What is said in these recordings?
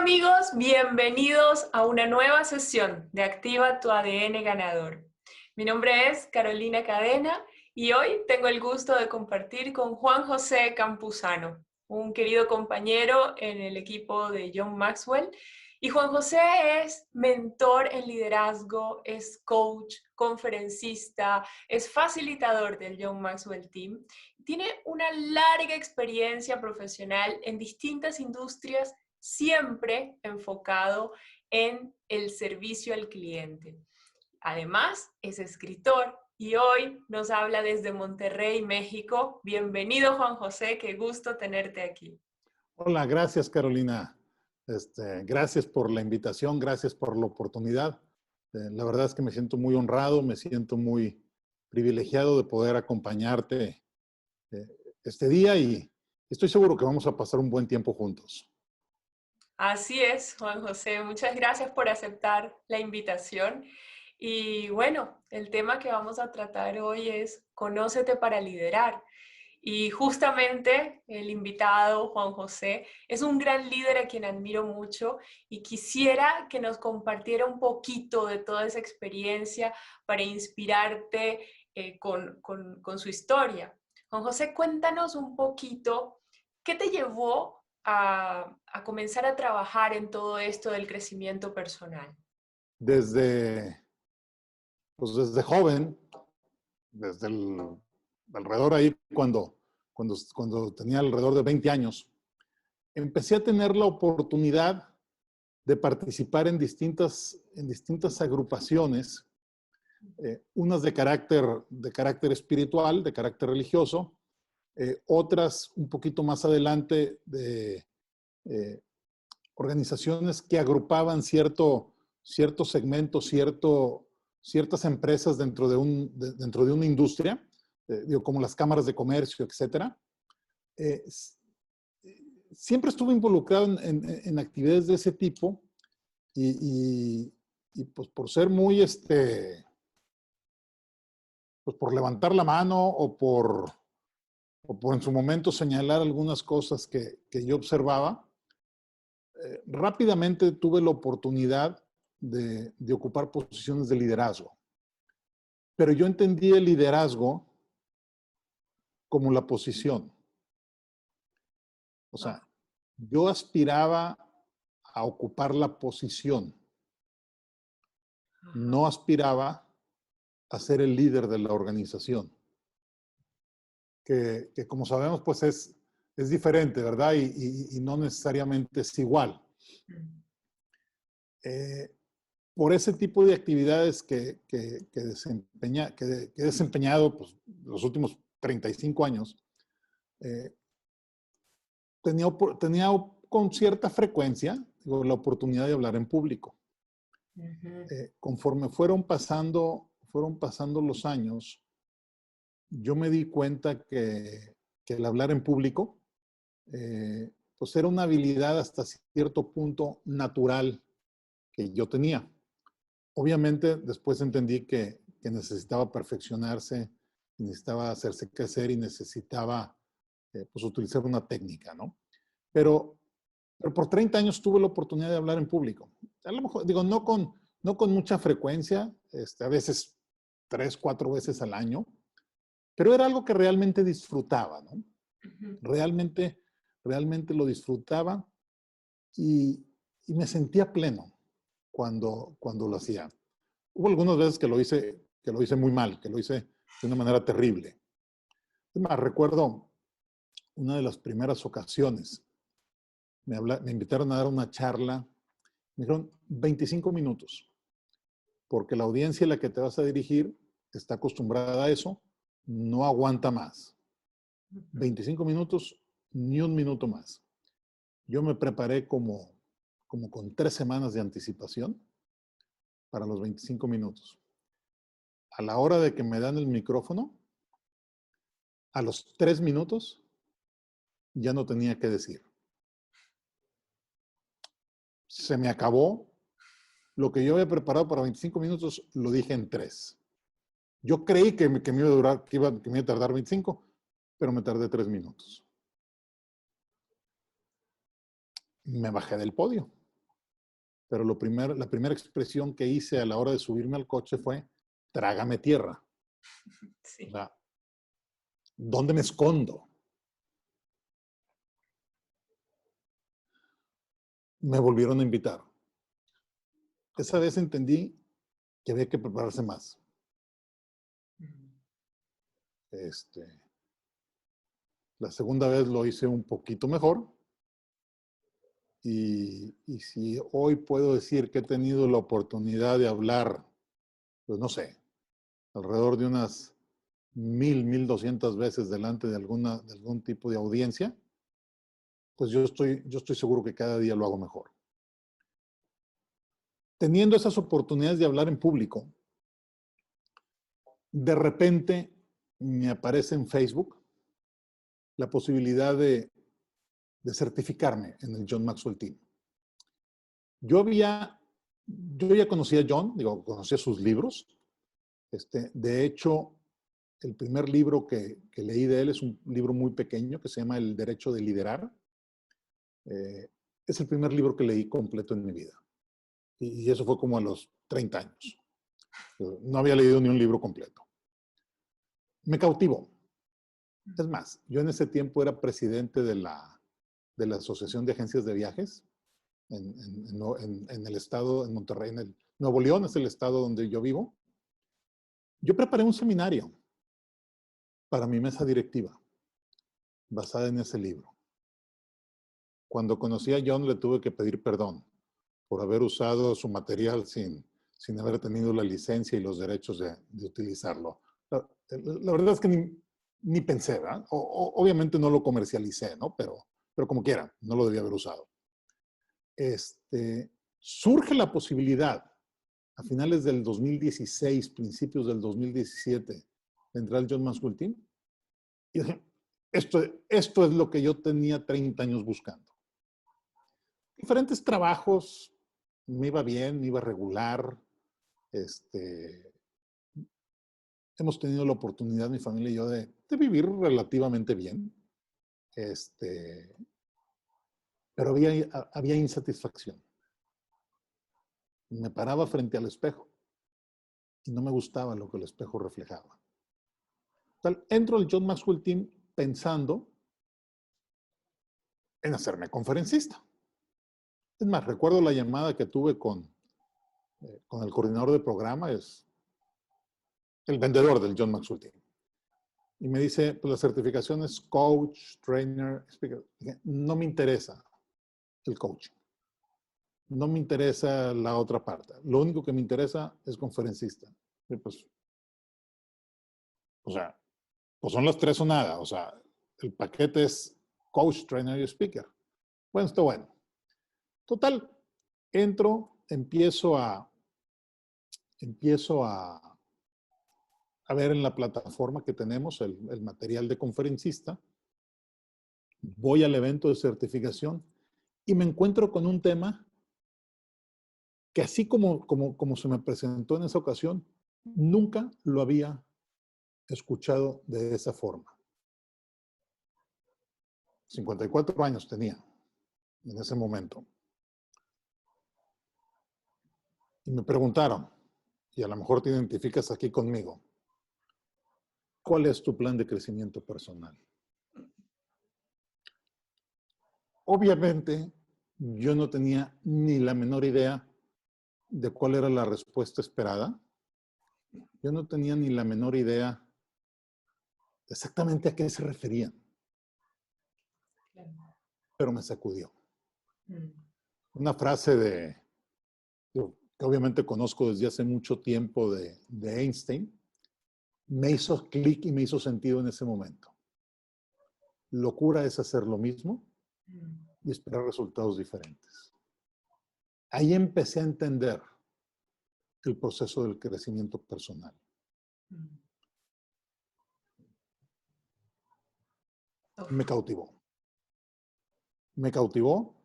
amigos, bienvenidos a una nueva sesión de Activa tu ADN Ganador. Mi nombre es Carolina Cadena y hoy tengo el gusto de compartir con Juan José Campuzano, un querido compañero en el equipo de John Maxwell. Y Juan José es mentor en liderazgo, es coach, conferencista, es facilitador del John Maxwell Team. Tiene una larga experiencia profesional en distintas industrias, siempre enfocado en el servicio al cliente. Además, es escritor y hoy nos habla desde Monterrey, México. Bienvenido, Juan José, qué gusto tenerte aquí. Hola, gracias, Carolina. Gracias por la invitación, gracias por la oportunidad. La verdad es que me siento muy honrado, me siento muy privilegiado de poder acompañarte este día y estoy seguro que vamos a pasar un buen tiempo juntos. Así es, Juan José. Muchas gracias por aceptar la invitación. Y bueno, el tema que vamos a tratar hoy es Conócete para liderar. Y justamente el invitado, Juan José, es un gran líder a quien admiro mucho y quisiera que nos compartiera un poquito de toda esa experiencia para inspirarte con su historia. Juan José, cuéntanos un poquito, ¿qué te llevó a comenzar a trabajar en todo esto del crecimiento personal? Desde joven, alrededor ahí cuando tenía alrededor de 20 años, empecé a tener la oportunidad de participar en distintas agrupaciones, unas de carácter espiritual, de carácter religioso, otras un poquito más adelante de organizaciones que agrupaban cierto segmento, ciertas empresas dentro de una industria, como las cámaras de comercio, etcétera. Siempre estuve involucrado en actividades de ese tipo y pues por ser muy, pues por levantar la mano o por en su momento señalar algunas cosas que yo observaba, rápidamente tuve la oportunidad de ocupar posiciones de liderazgo. Pero yo entendí el liderazgo como la posición. O sea, yo aspiraba a ocupar la posición. No aspiraba a ser el líder de la organización. Que como sabemos, pues es diferente, ¿verdad? Y no necesariamente es igual. Por ese tipo de actividades que he desempeñado pues, los últimos 35 años, tenía con cierta frecuencia la oportunidad de hablar en público. Conforme fueron pasando los años, yo me di cuenta que el hablar en público pues era una habilidad hasta cierto punto natural que yo tenía. Obviamente después entendí que necesitaba perfeccionarse, necesitaba hacerse crecer y necesitaba pues utilizar una técnica, ¿no? Pero por 30 años tuve la oportunidad de hablar en público. A lo mejor, digo, no con mucha frecuencia, a veces 3, 4 veces al año, pero era algo que realmente disfrutaba, ¿no? Realmente lo disfrutaba y me sentía pleno cuando lo hacía. Hubo algunas veces que lo hice muy mal, que lo hice de una manera terrible. Es más, recuerdo una de las primeras ocasiones. Me invitaron a dar una charla. Me dijeron 25 minutos, porque la audiencia a la que te vas a dirigir está acostumbrada a eso, no aguanta más. 25 minutos, ni un minuto más. Yo me preparé como con 3 semanas de anticipación para los 25 minutos. A la hora de que me dan el micrófono, a los 3 minutos, ya no tenía que decir. Se me acabó. Lo que yo había preparado para 25 minutos, lo dije en 3. Yo creí que me iba a durar, que me iba a tardar 25, pero me tardé 3 minutos. Me bajé del podio. pero la primera expresión que hice a la hora de subirme al coche fue, trágame tierra. O Sí. sea, ¿dónde me escondo? Me volvieron a invitar. Esa vez entendí que había que prepararse más. La segunda vez lo hice un poquito mejor. Y si hoy puedo decir que he tenido la oportunidad de hablar, pues no sé, alrededor de unas 1200 veces delante de algún tipo de audiencia, pues yo estoy seguro que cada día lo hago mejor. Teniendo esas oportunidades de hablar en público, de repente me aparece en Facebook la posibilidad de certificarme en el John Maxwell Team. Yo ya conocía a John, conocía sus libros. De hecho, el primer libro que leí de él es un libro muy pequeño que se llama El Derecho de Liderar. Es el primer libro que leí completo en mi vida. Y eso fue como a los 30 años. No había leído ni un libro completo. Me cautivó. Es más, yo en ese tiempo era presidente de la Asociación de Agencias de Viajes en el estado, en Monterrey, en el Nuevo León, es el estado donde yo vivo. Yo preparé un seminario para mi mesa directiva, basada en ese libro. Cuando conocí a John, le tuve que pedir perdón por haber usado su material sin haber tenido la licencia y los derechos de utilizarlo. La verdad es que ni pensé, ¿verdad? Obviamente no lo comercialicé, ¿no? Pero como quiera, no lo debía haber usado. Surge la posibilidad a finales del 2016, principios del 2017, de entrar al John Maxwell Team. Y dije, esto es lo que yo tenía 30 años buscando. Diferentes trabajos, me iba bien, me iba regular. Hemos tenido la oportunidad, mi familia y yo, de vivir relativamente bien. Pero había insatisfacción. Me paraba frente al espejo y no me gustaba lo que el espejo reflejaba. Entro al John Maxwell Team pensando en hacerme conferencista. Es más, recuerdo la llamada que tuve con el coordinador de programa, es el vendedor del John Maxwell Team. Y me dice, pues la certificación es coach, trainer, speaker. Dije, no me interesa el coaching. No me interesa la otra parte. Lo único que me interesa es conferencista. Y pues son las tres o nada. O sea, el paquete es coach, trainer y speaker. Bueno, está bueno. Total, empiezo a ver en la plataforma que tenemos el material de conferencista. Voy al evento de certificación y me encuentro con un tema que así como se me presentó en esa ocasión, nunca lo había escuchado de esa forma. 54 años tenía en ese momento. Y me preguntaron, y a lo mejor te identificas aquí conmigo, ¿cuál es tu plan de crecimiento personal? Obviamente, yo no tenía ni la menor idea de cuál era la respuesta esperada. Yo no tenía ni la menor idea exactamente a qué se referían. Pero me sacudió. Una frase que obviamente conozco desde hace mucho tiempo de Einstein, me hizo clic y me hizo sentido en ese momento. Locura es hacer lo mismo y esperar resultados diferentes. Ahí empecé a entender el proceso del crecimiento personal. Me cautivó. Me cautivó.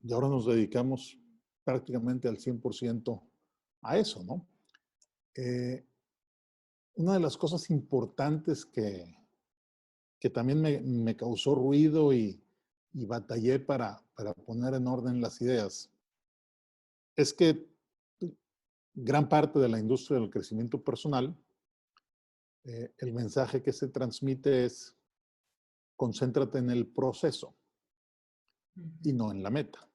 Y ahora nos dedicamos prácticamente al 100% a eso, ¿no? Una de las cosas importantes que también me causó ruido y y batallé para poner en orden las ideas, es que gran parte de la industria del crecimiento personal, el mensaje que se transmite es concéntrate en el proceso y no en la meta.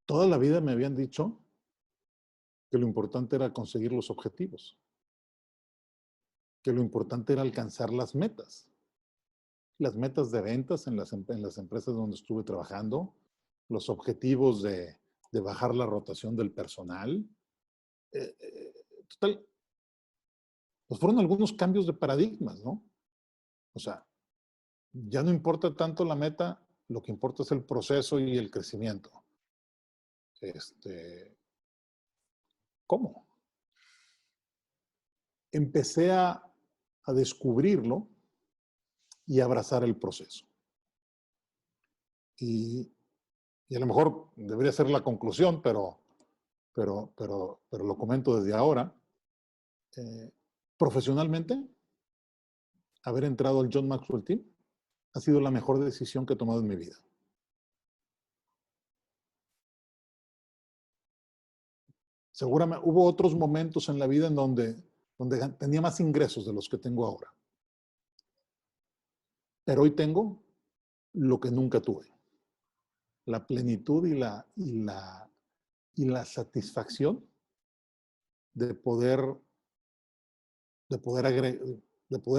Toda la vida me habían dicho que lo importante era conseguir los objetivos, que lo importante era alcanzar las metas de ventas en las empresas donde estuve trabajando, los objetivos de bajar la rotación del personal. Total, pues fueron algunos cambios de paradigmas, ¿no? O sea, ya no importa tanto la meta, lo que importa es el proceso y el crecimiento. ¿Cómo? Empecé a descubrirlo y abrazar el proceso. Y a lo mejor debería ser la conclusión, pero lo comento desde ahora. Profesionalmente, haber entrado al John Maxwell Team ha sido la mejor decisión que he tomado en mi vida. Seguramente hubo otros momentos en la vida en donde tenía más ingresos de los que tengo ahora. Pero hoy tengo lo que nunca tuve. La plenitud y la satisfacción de poder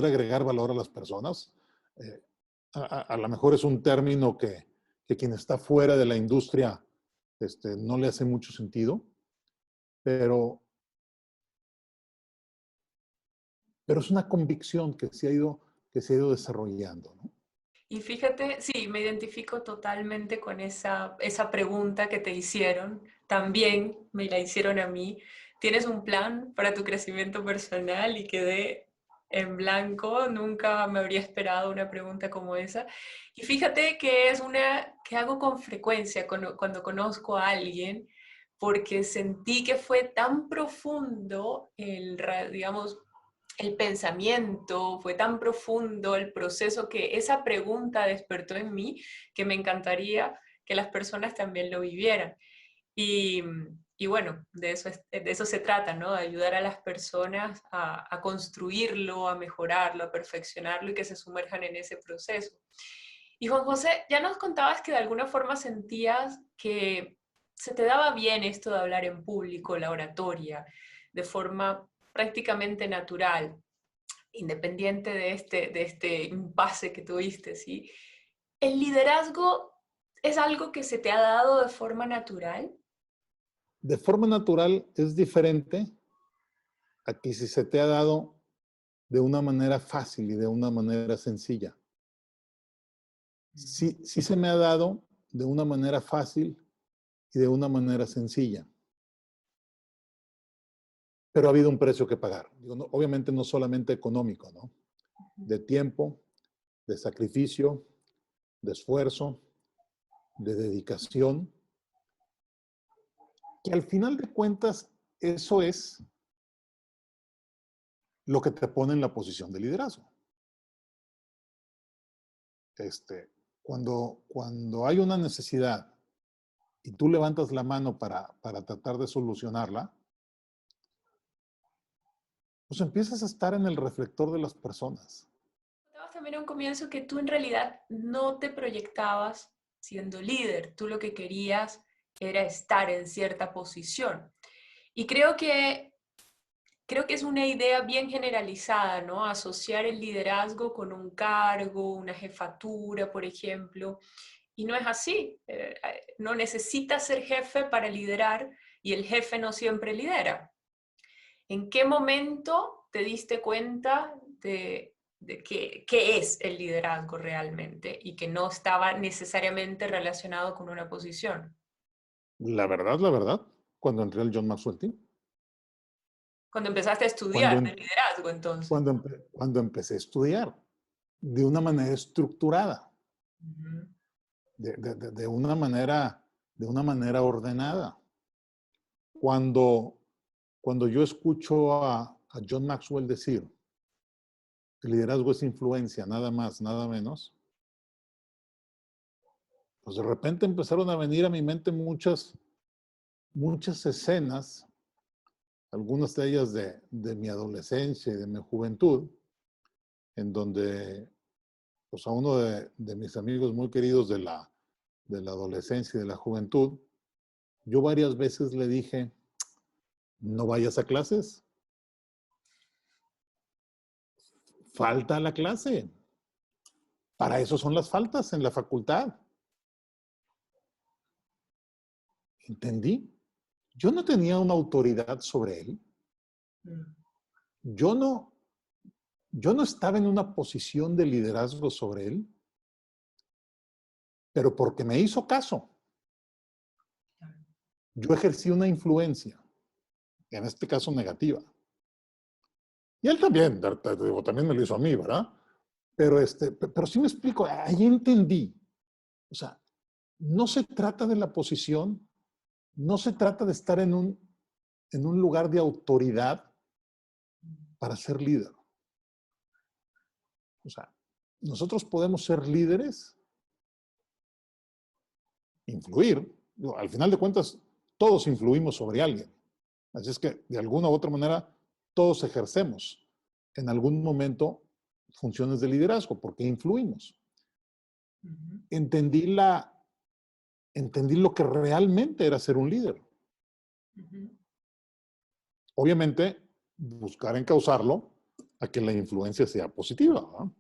agregar valor a las personas. A lo mejor es un término que quien está fuera de la industria no le hace mucho sentido, pero es una convicción que se ha ido desarrollando, ¿no? Y fíjate, sí, me identifico totalmente con esa pregunta que te hicieron. También me la hicieron a mí. ¿Tienes un plan para tu crecimiento personal? Y quedé en blanco. Nunca me habría esperado una pregunta como esa. Y fíjate que es una que hago con frecuencia cuando conozco a alguien, porque sentí que fue tan profundo digamos, el pensamiento, fue tan profundo el proceso que esa pregunta despertó en mí que me encantaría que las personas también lo vivieran. Y, y bueno, de eso se trata, ¿no? De ayudar a las personas a construirlo, a mejorarlo, a perfeccionarlo y que se sumerjan en ese proceso. Y Juan José, ya nos contabas que de alguna forma sentías que se te daba bien esto de hablar en público, la oratoria, de forma prácticamente natural, independiente de este impasse que tuviste, ¿sí? ¿El liderazgo es algo que se te ha dado de forma natural? De forma natural es diferente a que si se te ha dado de una manera fácil y de una manera sencilla. Sí se me ha dado de una manera fácil y de una manera sencilla. Pero ha habido un precio que pagar. Digo, no, obviamente no solamente económico, ¿no? De tiempo, de sacrificio, de esfuerzo, de dedicación, que al final de cuentas eso es lo que te pone en la posición de liderazgo. Cuando hay una necesidad y tú levantas la mano para tratar de solucionarla, pues empiezas a estar en el reflector de las personas. Contabas también a un comienzo que tú en realidad no te proyectabas siendo líder, tú lo que querías era estar en cierta posición. Y creo que es una idea bien generalizada, ¿no? Asociar el liderazgo con un cargo, una jefatura, por ejemplo. Y no es así. No necesitas ser jefe para liderar y el jefe no siempre lidera. ¿En qué momento te diste cuenta de qué es el liderazgo realmente y que no estaba necesariamente relacionado con una posición? La verdad, cuando entré al John Maxwell Team. Cuando empezaste a Cuando, estudiar de liderazgo, entonces. cuando empecé a estudiar de una manera estructurada, Ujú. de una manera ordenada. Cuando yo escucho a John Maxwell decir el liderazgo es influencia, nada más, nada menos, pues de repente empezaron a venir a mi mente muchas escenas, algunas de ellas de mi adolescencia y de mi juventud, en donde pues a uno de mis amigos muy queridos de la adolescencia y de la juventud, yo varias veces le dije, no vayas a clases, falta a la clase. Para eso son las faltas en la facultad. ¿Entendí? Yo no tenía una autoridad sobre él. Yo no, yo no estaba en una posición de liderazgo sobre él, pero porque me hizo caso. Yo ejercí una influencia, en este caso negativa. Y él también, también me lo hizo a mí, ¿verdad? Pero sí me explico, ahí entendí. O sea, no se trata de la posición, no se trata de estar en un lugar de autoridad para ser líder. O sea, nosotros podemos ser líderes, influir. Al final de cuentas, todos influimos sobre alguien. Así es que, de alguna u otra manera, todos ejercemos en algún momento funciones de liderazgo, porque influimos. Entendí lo que realmente era ser un líder. Obviamente, buscar encauzarlo a que la influencia sea positiva, ¿no?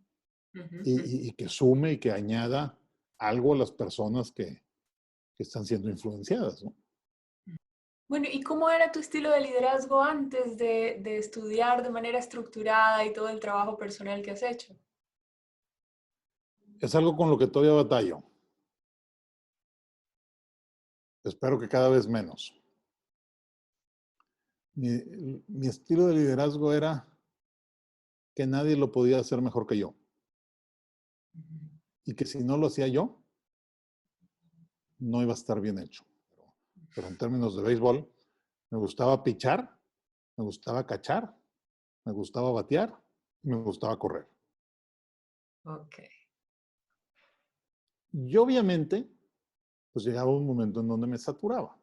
Y que sume y que añada algo a las personas que están siendo influenciadas, ¿no? Bueno, ¿y cómo era tu estilo de liderazgo antes de estudiar de manera estructurada y todo el trabajo personal que has hecho? Es algo con lo que todavía batallo. Espero que cada vez menos. Mi estilo de liderazgo era que nadie lo podía hacer mejor que yo. Y que si no lo hacía yo, no iba a estar bien hecho. Pero en términos de béisbol, me gustaba pichar, me gustaba cachar, me gustaba batear y me gustaba correr. Ok. Y obviamente, pues llegaba un momento en donde me saturaba.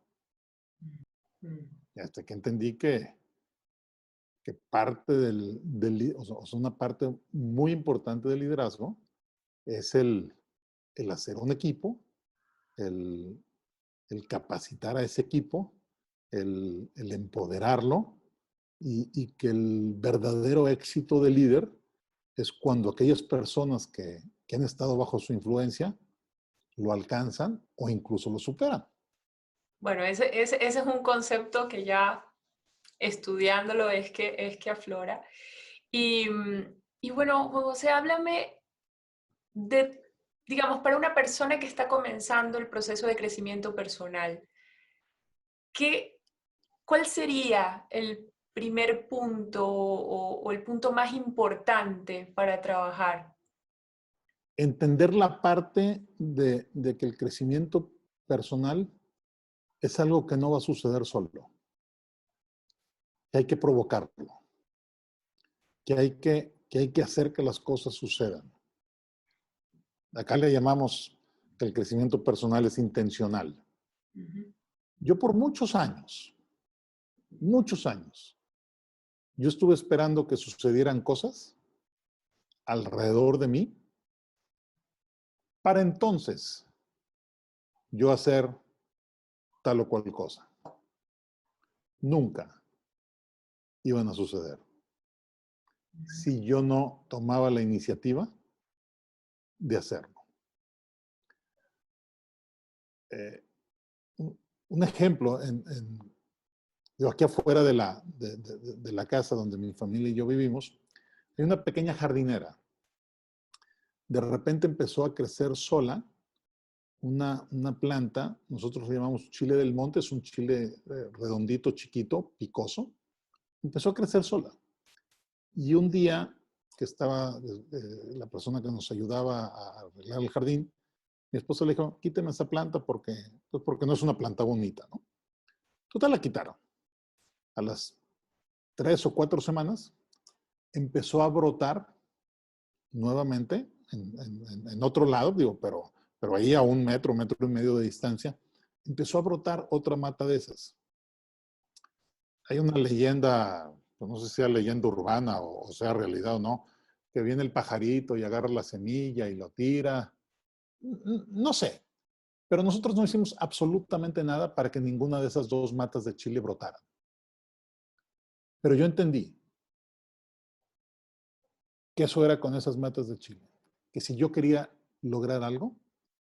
Y hasta que entendí que parte o sea, una parte muy importante del liderazgo es el hacer un equipo, el capacitar a ese equipo, el empoderarlo y que el verdadero éxito del líder es cuando aquellas personas que han estado bajo su influencia lo alcanzan o incluso lo superan. Bueno, ese es un concepto que ya estudiándolo es que aflora. Y, y bueno, Juan José, háblame de, digamos, para una persona que está comenzando el proceso de crecimiento personal, ¿cuál sería el primer punto o el punto más importante para trabajar? Entender la parte de que el crecimiento personal es algo que no va a suceder solo, que hay que provocarlo, que hay que hacer que las cosas sucedan. Acá le llamamos que el crecimiento personal es intencional. Yo por muchos años, yo estuve esperando que sucedieran cosas alrededor de mí para entonces yo hacer tal o cual cosa. Nunca iban a suceder si yo no tomaba la iniciativa de hacerlo. Un ejemplo, yo aquí afuera de la casa donde mi familia y yo vivimos, hay una pequeña jardinera. De repente empezó a crecer sola una planta, nosotros le llamamos chile del monte, es un chile redondito, chiquito, picoso. Empezó a crecer sola. Y un día que estaba la persona que nos ayudaba a arreglar el jardín, mi esposa le dijo, quíteme esa planta porque no es una planta bonita, ¿no? Total, la quitaron. A las 3 o 4 semanas empezó a brotar nuevamente en otro lado, digo, pero ahí a 1 metro, 1,5 metros de distancia, empezó a brotar otra mata de esas. Hay una leyenda, pues no sé si sea leyenda urbana o sea realidad o no, que viene el pajarito y agarra la semilla y lo tira. No sé, pero nosotros no hicimos absolutamente nada para que ninguna de esas 2 matas de chile brotaran. Pero yo entendí que eso era con esas matas de chile. Que si yo quería lograr algo,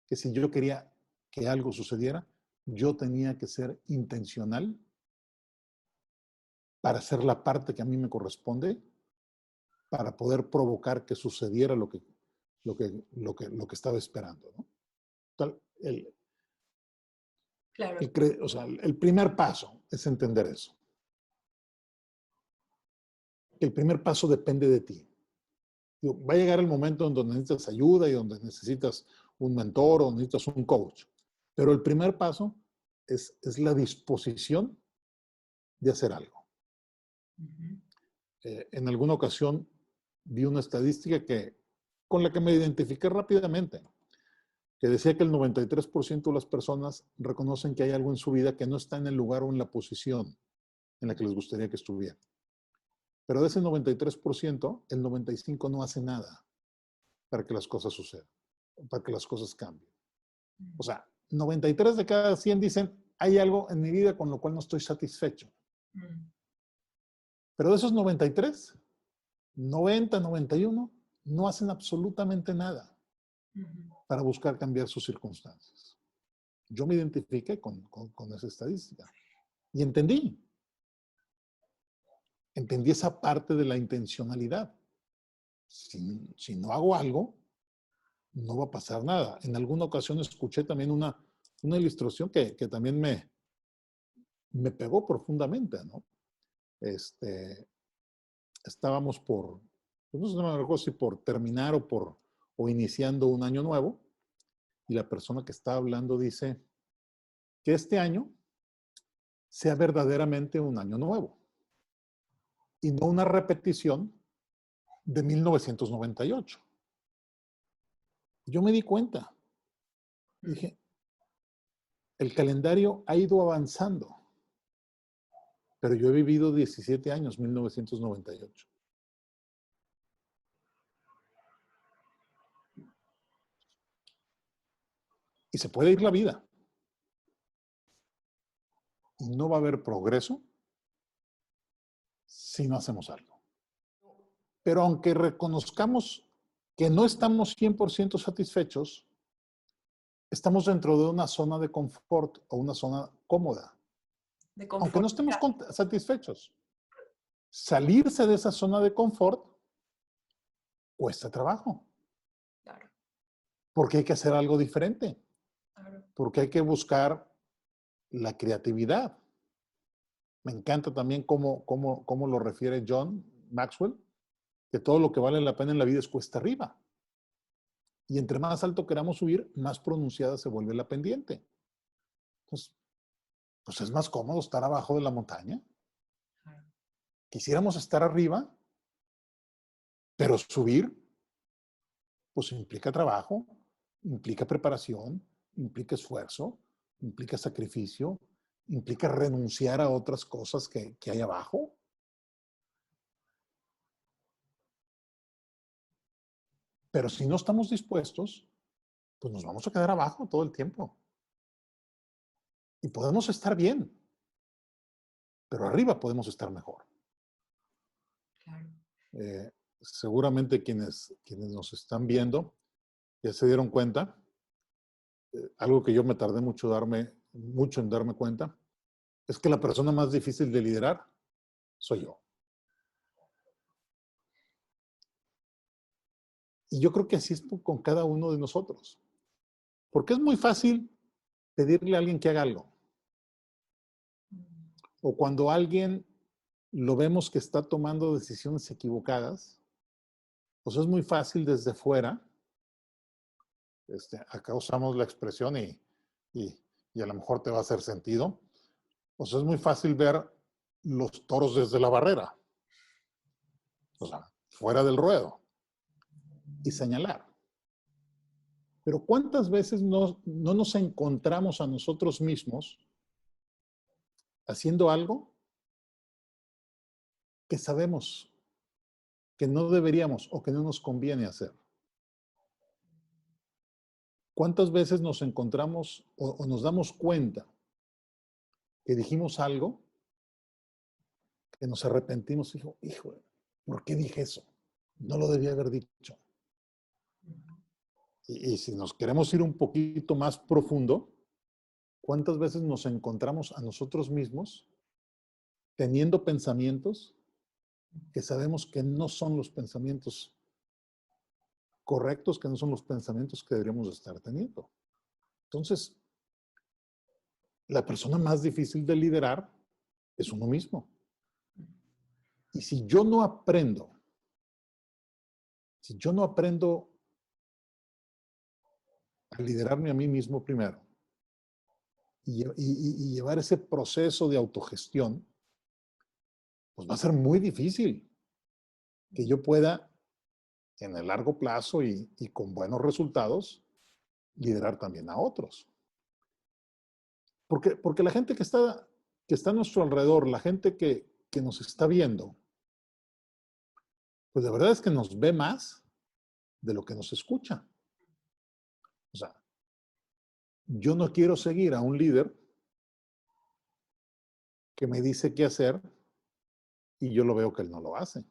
que si yo quería que algo sucediera, yo tenía que ser intencional para hacer la parte que a mí me corresponde, para poder provocar que sucediera lo que estaba esperando, ¿no? Claro. O sea, el primer paso es entender eso. El primer paso depende de ti. Va a llegar el momento en donde necesitas ayuda y donde necesitas un mentor o necesitas un coach. Pero el primer paso es la disposición de hacer algo. En alguna ocasión vi una estadística con la que me identifiqué rápidamente, que decía que el 93% de las personas reconocen que hay algo en su vida que no está en el lugar o en la posición en la que les gustaría que estuviera. Pero de ese 93%, el 95% no hace nada para que las cosas sucedan, para que las cosas cambien. O sea, 93 de cada 100 dicen, hay algo en mi vida con lo cual no estoy satisfecho. Pero de esos 93, 90, 91, no hacen absolutamente nada para buscar cambiar sus circunstancias. Yo me identifiqué con esa estadística y entendí esa parte de la intencionalidad. Si no hago algo, no va a pasar nada. En alguna ocasión escuché también una ilustración que también me pegó profundamente, ¿no? Estábamos no sé me recuerdo si por terminar o iniciando un año nuevo, y la persona que está hablando dice que este año sea verdaderamente un año nuevo y no una repetición de 1998. Yo me di cuenta. Dije, el calendario ha ido avanzando, pero yo he vivido 17 años, 1998. Y se puede ir la vida. Y no va a haber progreso si no hacemos algo. Pero aunque reconozcamos que no estamos 100% satisfechos, estamos dentro de una zona de confort o una zona cómoda. Aunque no estemos satisfechos. Salirse de esa zona de confort cuesta trabajo. Claro. Porque hay que hacer algo diferente. Claro. Porque hay que buscar la creatividad. Me encanta también cómo lo refiere John Maxwell, que todo lo que vale la pena en la vida es cuesta arriba. Y entre más alto queramos subir, más pronunciada se vuelve la pendiente. Entonces, pues es más cómodo estar abajo de la montaña. Quisiéramos estar arriba, pero subir, pues implica trabajo, implica preparación, implica esfuerzo, implica sacrificio, implica renunciar a otras cosas que hay abajo. Pero si no estamos dispuestos, pues nos vamos a quedar abajo todo el tiempo. Y podemos estar bien, pero arriba podemos estar mejor. Claro. Seguramente quienes nos están viendo ya se dieron cuenta. Algo que yo me tardé mucho en darme cuenta, es que la persona más difícil de liderar soy yo. Y yo creo que así es con cada uno de nosotros. Porque es muy fácil pedirle a alguien que haga algo. O cuando alguien lo vemos que está tomando decisiones equivocadas, pues es muy fácil desde fuera. Acá usamos la expresión y a lo mejor te va a hacer sentido. Pues es muy fácil ver los toros desde la barrera. O sea, fuera del ruedo. y señalar. Pero ¿cuántas veces no nos encontramos a nosotros mismos haciendo algo que sabemos que no deberíamos o que no nos conviene hacer? ¿Cuántas veces nos encontramos o nos damos cuenta que dijimos algo que nos arrepentimos? Hijo, ¿por qué dije eso? No lo debía haber dicho. Y si nos queremos ir un poquito más profundo, ¿cuántas veces nos encontramos a nosotros mismos teniendo pensamientos que sabemos que no son los pensamientos correctos, que no son los pensamientos que deberíamos estar teniendo? Entonces, la persona más difícil de liderar es uno mismo. Y si yo no aprendo a liderarme a mí mismo primero y llevar ese proceso de autogestión, pues va a ser muy difícil que yo pueda, en el largo plazo y con buenos resultados, liderar también a otros. Porque la gente que está a nuestro alrededor, la gente que nos está viendo, pues la verdad es que nos ve más de lo que nos escucha. O sea, yo no quiero seguir a un líder que me dice qué hacer y yo lo veo que él no lo hace.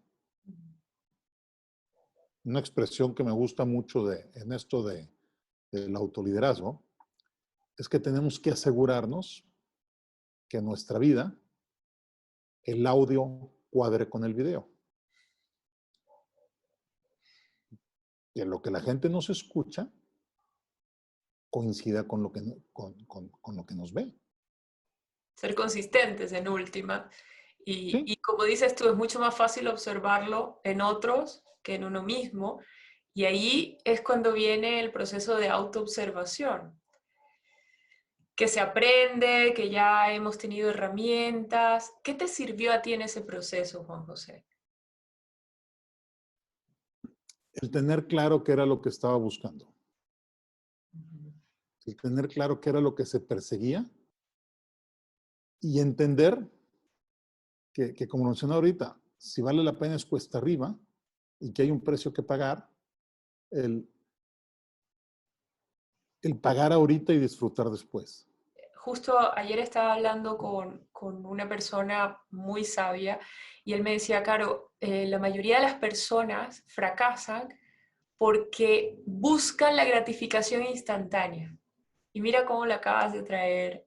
Una expresión que me gusta mucho en esto del autoliderazgo es que tenemos que asegurarnos que en nuestra vida el audio cuadre con el video. Que lo que la gente nos escucha coincida con lo que nos ve. Ser consistentes en última. ¿Sí? Y como dices tú, es mucho más fácil observarlo en otros que en uno mismo. Y ahí es cuando viene el proceso de autoobservación, que se aprende, que ya hemos tenido herramientas. ¿Qué te sirvió a ti en ese proceso, Juan José? El tener claro qué era lo que estaba buscando. El tener claro qué era lo que se perseguía y entender que como mencioné ahorita, si vale la pena es cuesta arriba y que hay un precio que pagar, el pagar ahorita y disfrutar después. Justo ayer estaba hablando con una persona muy sabia y él me decía, Caro, la mayoría de las personas fracasan porque buscan la gratificación instantánea. Y mira cómo la acabas de traer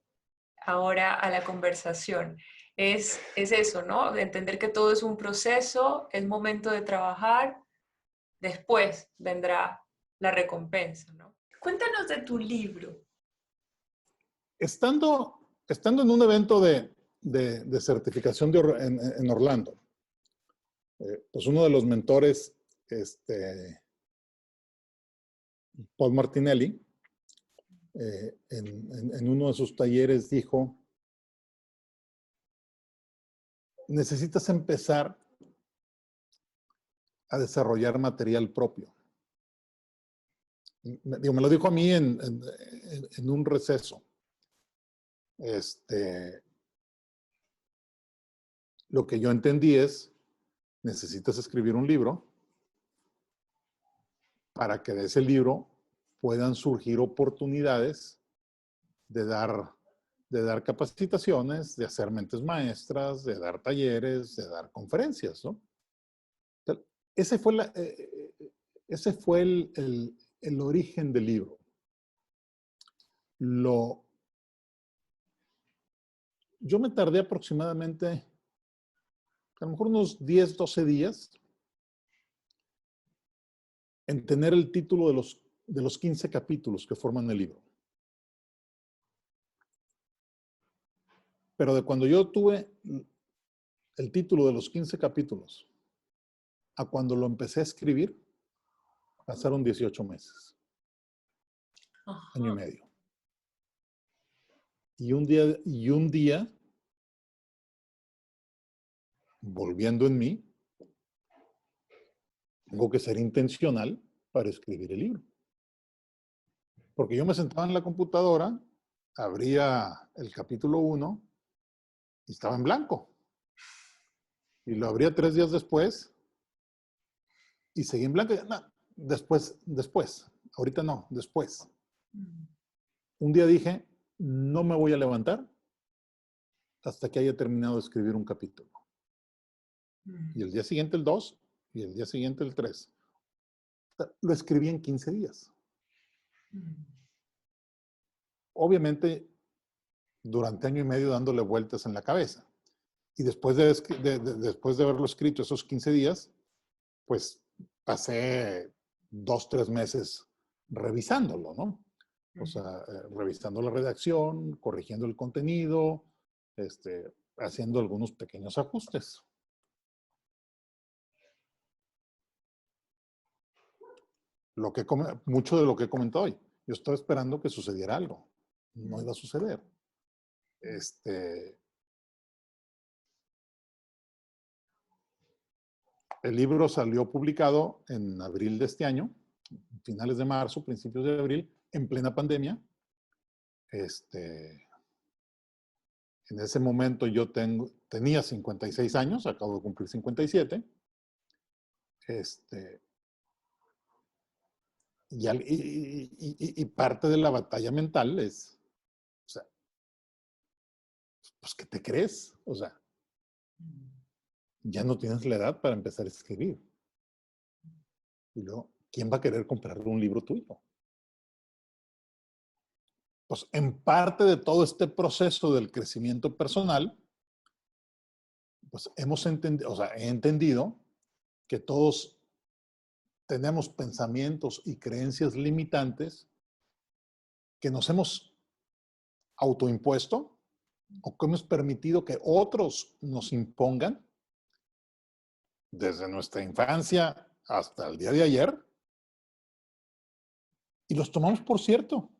ahora a la conversación. Es eso, ¿no? De entender que todo es un proceso, es momento de trabajar, después vendrá la recompensa, ¿no? Cuéntanos de tu libro. Estando en un evento de certificación en Orlando, pues uno de los mentores, Paul Martinelli, en uno de sus talleres dijo, necesitas empezar a desarrollar material propio. Me lo dijo a mí en un receso. Lo que yo entendí es, necesitas escribir un libro para que de ese libro puedan surgir oportunidades de dar capacitaciones, de hacer mentes maestras, de dar talleres, de dar conferencias, ¿no? Ese fue el origen del libro. Yo me tardé aproximadamente, a lo mejor unos 10, 12 días en tener el título de los 15 capítulos que forman el libro. Pero de cuando yo tuve el título de los 15 capítulos a cuando lo empecé a escribir, pasaron 18 meses. Ajá. Año y medio. Y un día, volviendo en mí, tengo que ser intencional para escribir el libro. Porque yo me sentaba en la computadora, abría el capítulo 1 y estaba en blanco. Y lo abría 3 días después y seguía en blanco. No, después. Ahorita no, después. Un día dije, no me voy a levantar hasta que haya terminado de escribir un capítulo. Y el día siguiente el 2 y el día siguiente el 3. Lo escribí en 15 días. Obviamente, durante año y medio dándole vueltas en la cabeza. Y después después de haberlo escrito esos 15 días, pues pasé 2, 3 meses revisándolo, ¿no? O sea, revisando la redacción, corrigiendo el contenido, haciendo algunos pequeños ajustes. Mucho de lo que he comentado hoy. Yo estaba esperando que sucediera algo. No iba a suceder. El libro salió publicado en abril de este año, finales de marzo, principios de abril, en plena pandemia. En ese momento yo tenía 56 años, acabo de cumplir 57. Y parte de la batalla mental es, o sea, pues, ¿qué te crees? O sea, ya no tienes la edad para empezar a escribir. Y luego, ¿quién va a querer comprar un libro tuyo? Pues en parte de todo este proceso del crecimiento personal, pues he entendido que todos tenemos pensamientos y creencias limitantes que nos hemos autoimpuesto o que hemos permitido que otros nos impongan desde nuestra infancia hasta el día de ayer y los tomamos por cierto.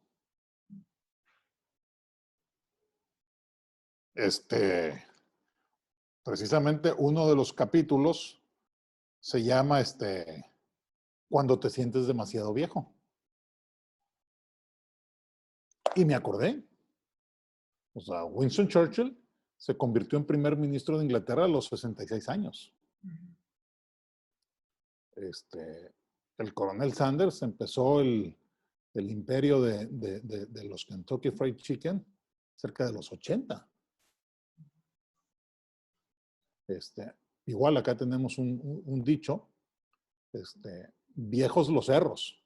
Precisamente uno de los capítulos se llama Cuando te sientes demasiado viejo. Y me acordé. O sea, Winston Churchill se convirtió en primer ministro de Inglaterra a los 66 años. El coronel Sanders empezó el imperio de los Kentucky Fried Chicken cerca de los 80. Igual acá tenemos un dicho, viejos los cerros,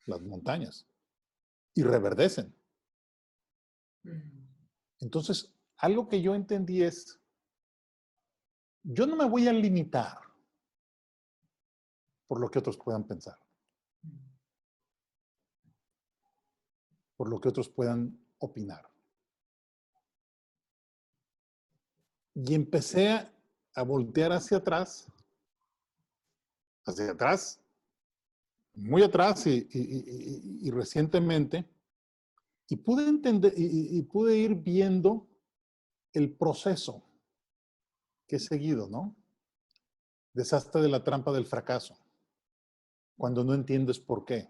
las montañas, y reverdecen. Entonces, algo que yo entendí es, yo no me voy a limitar por lo que otros puedan pensar, por lo que otros puedan opinar. Y empecé a voltear hacia atrás, muy atrás y recientemente, y pude entender y pude ir viendo el proceso que he seguido, ¿no? Deshazte de la trampa del fracaso, cuando no entiendes por qué.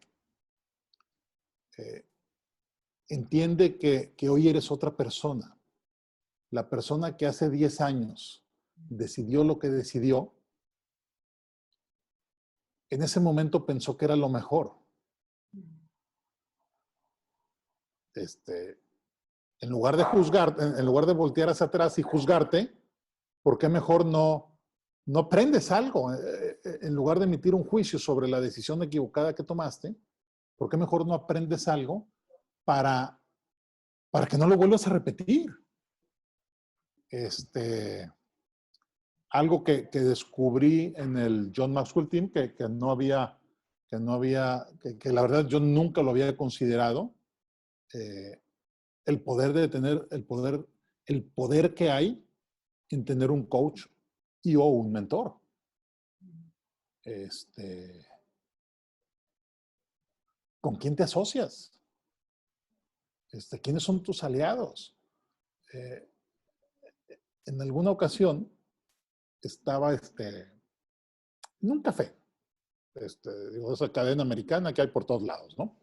Entiende que hoy eres otra persona. La persona que hace 10 años decidió lo que decidió, en ese momento pensó que era lo mejor. En lugar de juzgar, en lugar de voltear hacia atrás y juzgarte, ¿por qué mejor no aprendes algo? En lugar de emitir un juicio sobre la decisión equivocada que tomaste, ¿por qué mejor no aprendes algo para que no lo vuelvas a repetir? Algo que descubrí en el John Maxwell Team, que la verdad yo nunca lo había considerado, el poder que hay en tener un coach y o un mentor. ¿Con quién te asocias? ¿Quiénes son tus aliados? En alguna ocasión estaba en un café Digo, esa cadena americana que hay por todos lados, ¿no?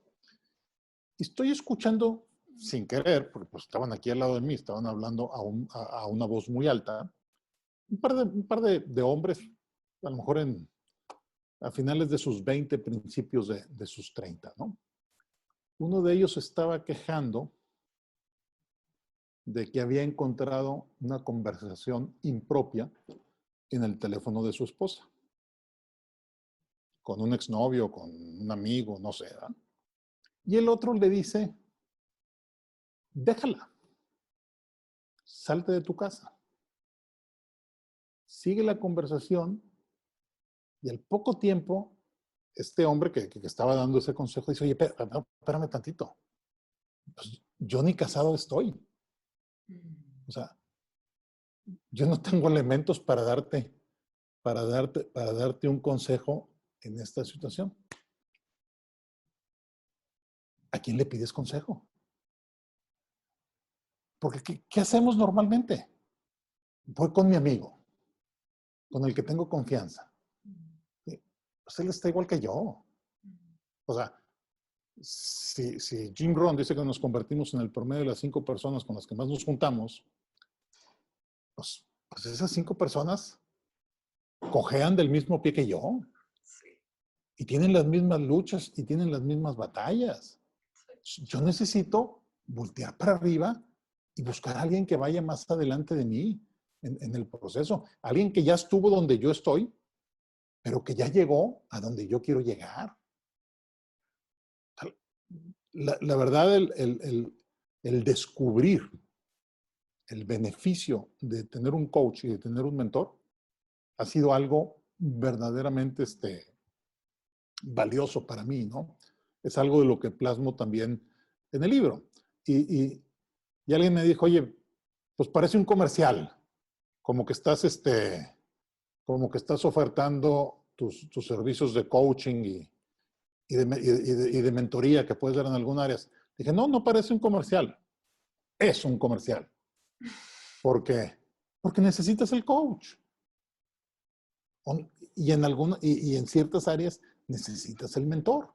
Y estoy escuchando sin querer, porque pues estaban aquí al lado de mí, estaban hablando a una voz muy alta, un par de hombres, a lo mejor a finales de sus 20, principios de sus 30, ¿no? Uno de ellos estaba quejando de que había encontrado una conversación impropia en el teléfono de su esposa, con un exnovio, con un amigo, no sé, ¿verdad? Y el otro le dice, déjala, salte de tu casa, sigue la conversación y al poco tiempo, este hombre que estaba dando ese consejo dice, oye, espérame tantito, pues yo ni casado estoy. O sea, yo no tengo elementos para darte un consejo en esta situación. ¿A quién le pides consejo? Porque ¿qué hacemos normalmente? Voy con mi amigo, con el que tengo confianza. Pues él está igual que yo. O sea, si Jim Rohn dice que nos convertimos en el promedio de las 5 personas con las que más nos juntamos, pues esas 5 personas cojean del mismo pie que yo. Y tienen las mismas luchas y tienen las mismas batallas. Yo necesito voltear para arriba y buscar a alguien que vaya más adelante de mí en el proceso. Alguien que ya estuvo donde yo estoy, pero que ya llegó a donde yo quiero llegar. La verdad, el descubrir el beneficio de tener un coach y de tener un mentor ha sido algo verdaderamente valioso para mí, ¿no? Es algo de lo que plasmo también en el libro. Y alguien me dijo, oye, pues parece un comercial, como que estás ofertando tus servicios de coaching y de mentoría que puedes dar en algunas áreas. Dije, no parece un comercial, es un comercial. ¿Por qué? Porque necesitas el coach. Y en ciertas áreas necesitas el mentor.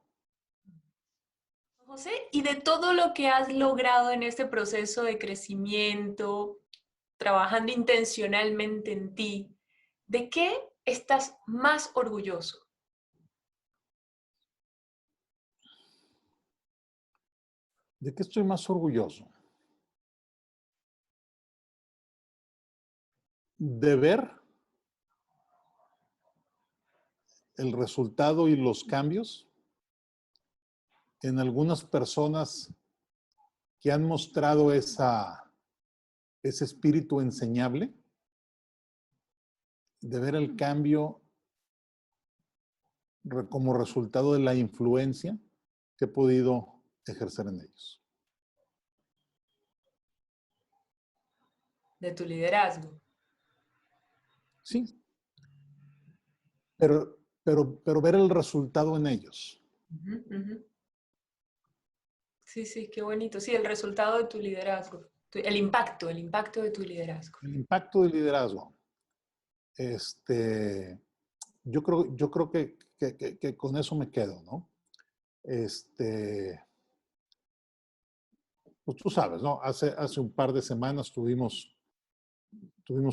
José, y de todo lo que has logrado en este proceso de crecimiento, trabajando intencionalmente en ti, ¿de qué estás más orgulloso? ¿De qué estoy más orgulloso? De ver el resultado y los cambios en algunas personas que han mostrado ese espíritu enseñable, de ver el cambio como resultado de la influencia que he podido ejercer en ellos. De tu liderazgo. Sí, pero ver el resultado en ellos. Uh-huh, uh-huh. Sí, qué bonito. Sí, el resultado de tu liderazgo. El impacto de tu liderazgo. El impacto del liderazgo. Yo creo que con eso me quedo, ¿no? Pues tú sabes, ¿no? Hace un par de semanas tuvimos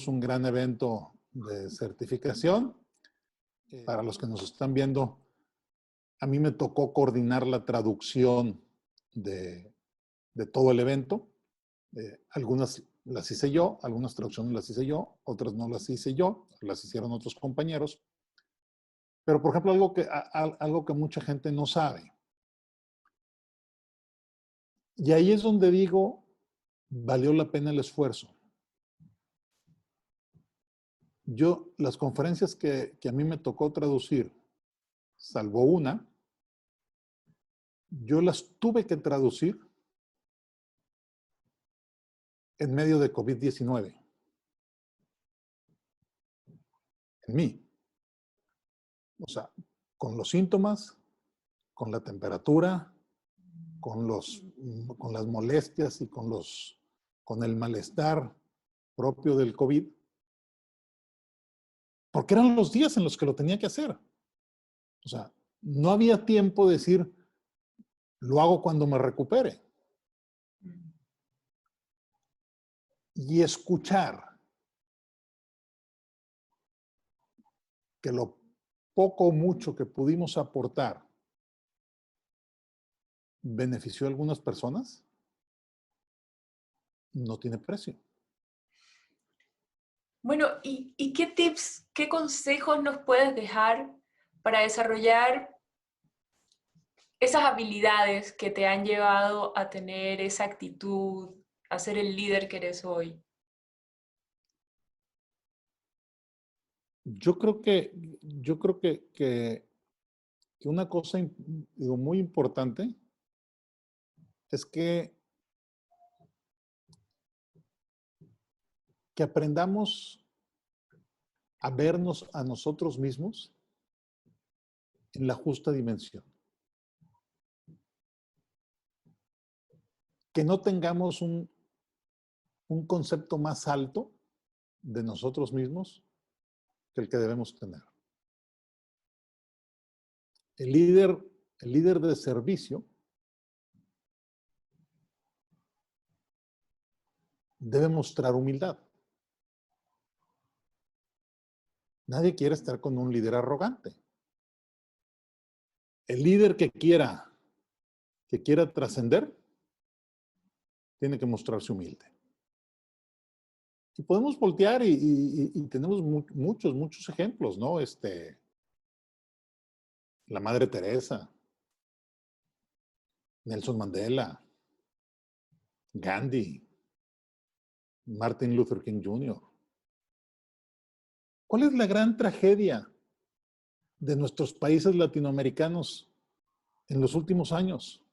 un gran evento de certificación. Para los que nos están viendo, a mí me tocó coordinar la traducción de todo el evento. Algunas las hice yo, algunas traducciones las hice yo, otras no las hice yo, las hicieron otros compañeros. Pero, por ejemplo, algo que mucha gente no sabe. Y ahí es donde digo, valió la pena el esfuerzo. Las conferencias que a mí me tocó traducir, salvo una, yo las tuve que traducir en medio de COVID-19. En mí. O sea, con los síntomas, con la temperatura, con las molestias y con el malestar propio del COVID, porque eran los días en los que lo tenía que hacer. O sea, no había tiempo de decir, lo hago cuando me recupere. Y escuchar que lo poco o mucho que pudimos aportar benefició a algunas personas, no tiene precio. Bueno, ¿y qué tips, qué consejos nos puedes dejar para desarrollar esas habilidades que te han llevado a tener esa actitud, a ser el líder que eres hoy? Yo creo que una cosa digo, muy importante es que aprendamos a vernos a nosotros mismos en la justa dimensión. Que no tengamos un concepto más alto de nosotros mismos que el que debemos tener. El líder de servicio debe mostrar humildad. Nadie quiere estar con un líder arrogante. El líder que quiera trascender, tiene que mostrarse humilde. Y podemos voltear y tenemos muchos ejemplos, ¿no? La Madre Teresa, Nelson Mandela, Gandhi, Martin Luther King Jr. ¿Cuál es la gran tragedia de nuestros países latinoamericanos en los últimos años?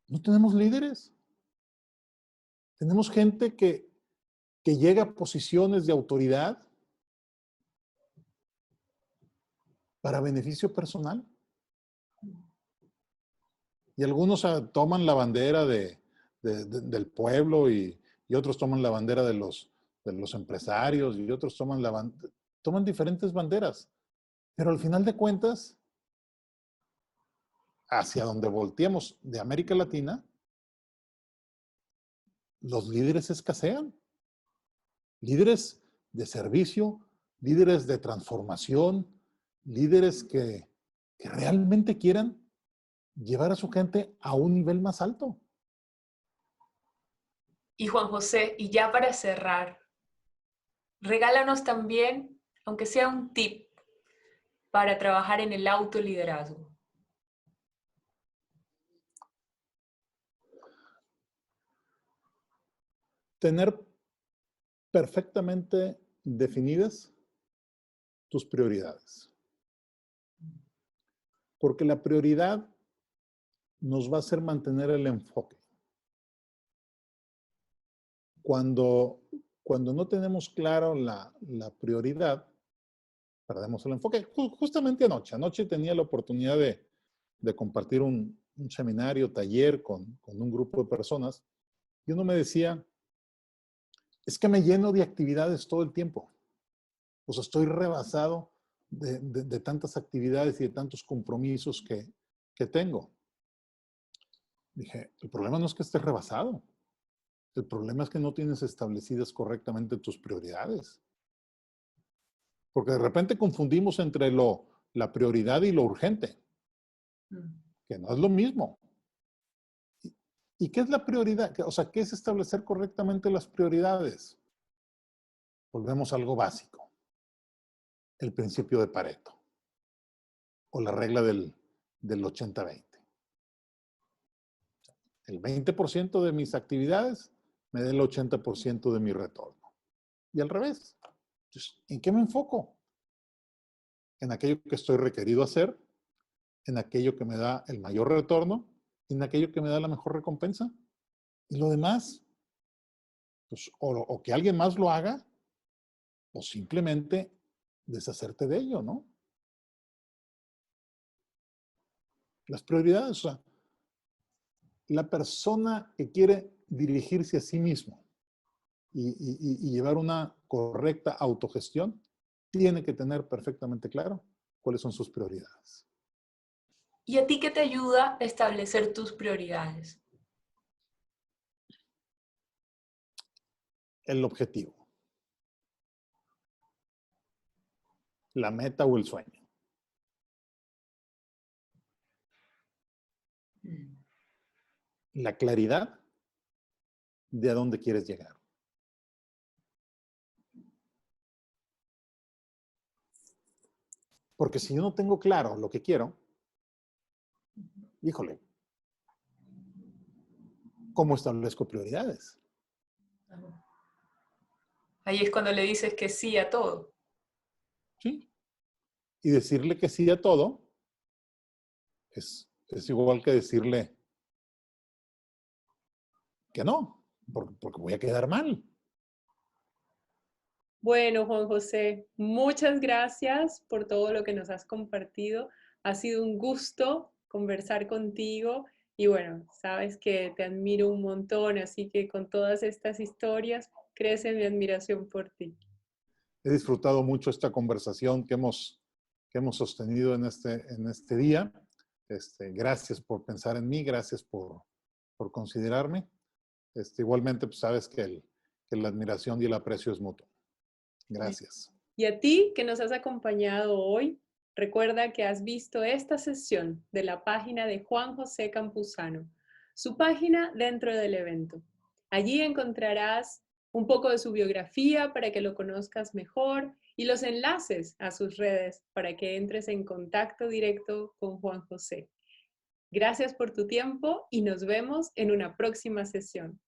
No tenemos líderes. Tenemos gente que llega a posiciones de autoridad para beneficio personal. Y algunos toman la bandera del pueblo y otros toman la bandera de los empresarios y otros toman diferentes banderas. Pero al final de cuentas, hacia donde volteamos de América Latina, los líderes escasean. Líderes de servicio, líderes de transformación, líderes que realmente quieran llevar a su gente a un nivel más alto. Y Juan José, y ya para cerrar, regálanos también, aunque sea un tip, para trabajar en el autoliderazgo. Tener perfectamente definidas tus prioridades. Porque la prioridad nos va a hacer mantener el enfoque. Cuando no tenemos claro la prioridad, perdemos el enfoque. Justamente anoche tenía la oportunidad de compartir un seminario, taller con un grupo de personas y uno me decía, es que me lleno de actividades todo el tiempo. O sea, estoy rebasado de tantas actividades y de tantos compromisos que tengo. Dije, el problema no es que estés rebasado. El problema es que no tienes establecidas correctamente tus prioridades. Porque de repente confundimos entre la prioridad y lo urgente, que no es lo mismo. ¿Y qué es la prioridad? O sea, ¿qué es establecer correctamente las prioridades? Volvemos a algo básico. El principio de Pareto. O la regla del 80-20. El 20% de mis actividades me da el 80% de mi retorno. Y al revés. Entonces, ¿en qué me enfoco? En aquello que estoy requerido hacer, en aquello que me da el mayor retorno, en aquello que me da la mejor recompensa. Y lo demás, pues, o que alguien más lo haga, o simplemente deshacerte de ello, ¿no? Las prioridades, o sea, la persona que quiere dirigirse a sí mismo y llevar una correcta autogestión, tiene que tener perfectamente claro cuáles son sus prioridades. ¿Y a ti qué te ayuda a establecer tus prioridades? El objetivo, la meta o el sueño. La claridad de a dónde quieres llegar. Porque si yo no tengo claro lo que quiero, híjole, ¿cómo establezco prioridades? Ahí es cuando le dices que sí a todo. ¿Sí? Y decirle que sí a todo es igual que decirle que no, porque voy a quedar mal. Bueno, Juan José, muchas gracias por todo lo que nos has compartido. Ha sido un gusto conversar contigo y bueno, sabes que te admiro un montón, así que con todas estas historias crece mi admiración por ti. He disfrutado mucho esta conversación que hemos sostenido en este día. Gracias por pensar en mí, gracias por considerarme. Igualmente, pues sabes que la admiración y el aprecio es mutuo. Gracias. Y a ti que nos has acompañado hoy, recuerda que has visto esta sesión de la página de Juan José Campuzano, su página dentro del evento. Allí encontrarás un poco de su biografía para que lo conozcas mejor y los enlaces a sus redes para que entres en contacto directo con Juan José. Gracias por tu tiempo y nos vemos en una próxima sesión.